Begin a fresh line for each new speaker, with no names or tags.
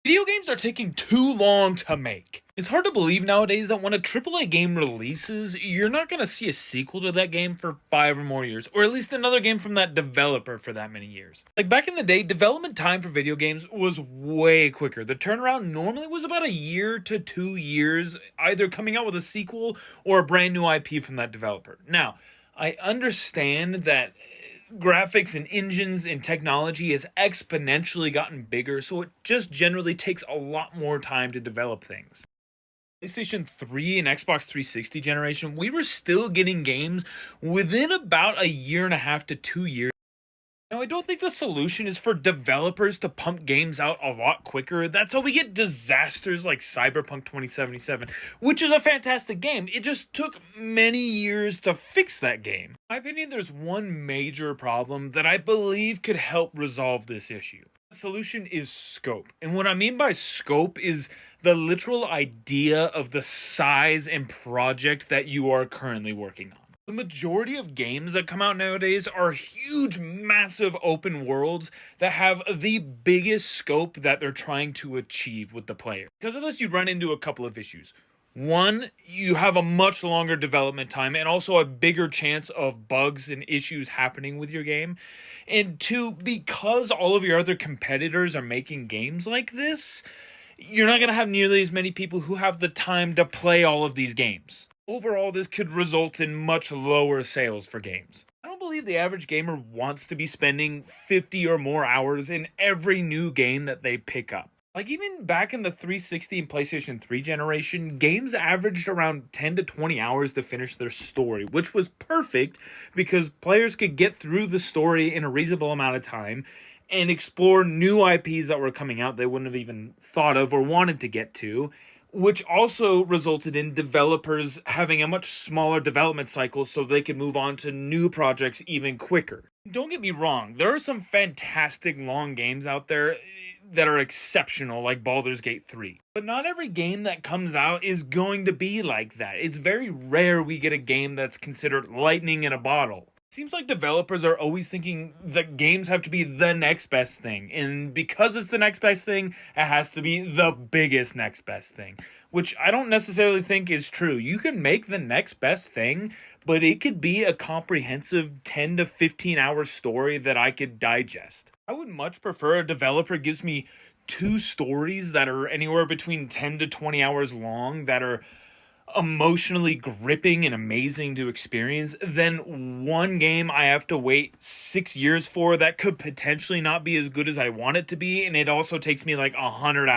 Video games are taking too long to make. It's hard to believe nowadays that when a AAA game releases, you're not going to see a sequel to that game for 5 or more years, or at least another game from that developer for that many years. Like back in the day, development time for video games was way quicker. The turnaround normally was about a year to 2 years, either coming out with a sequel or a brand new IP from that developer. Now, I understand that graphics and engines and technology has exponentially gotten bigger, so it just generally takes a lot more time to develop things. PlayStation 3 and Xbox 360 generation, we were still getting games within about a year and a half to 2 years. Now, I don't think the solution is for developers to pump games out a lot quicker. That's how we get disasters like Cyberpunk 2077, which is a fantastic game. It just took many years to fix that game. In my opinion, there's one major problem that I believe could help resolve this issue. The solution is scope. And what I mean by scope is the literal idea of the size and project that you are currently working on. The majority of games that come out nowadays are huge, massive open worlds that have the biggest scope that they're trying to achieve with the player. Because of this, you run into a couple of issues. One, you have a much longer development time and also a bigger chance of bugs and issues happening with your game. And two, because all of your other competitors are making games like this, you're not going to have nearly as many people who have the time to play all of these games. Overall, this could result in much lower sales for games. I don't believe the average gamer wants to be spending 50 or more hours in every new game that they pick up. Like even back in the 360 and PlayStation 3 generation, games averaged around 10 to 20 hours to finish their story, which was perfect because players could get through the story in a reasonable amount of time and explore new IPs that were coming out they wouldn't have even thought of or wanted to get to, which also resulted in developers having a much smaller development cycle so they could move on to new projects even quicker. Don't get me wrong, there are some fantastic long games out there that are exceptional, like Baldur's Gate 3. But not every game that comes out is going to be like that. It's very rare we get a game that's considered lightning in a bottle. Seems like developers are always thinking that games have to be the next best thing. And because it's the next best thing, it has to be the biggest next best thing. Which I don't necessarily think is true. You can make the next best thing, but it could be a comprehensive 10 to 15 hour story that I could digest. I would much prefer a developer gives me two stories that are anywhere between 10 to 20 hours long that are emotionally gripping and amazing to experience than one game I have to wait 6 years for that could potentially not be as good as I want it to be, and it also takes me like 100 hours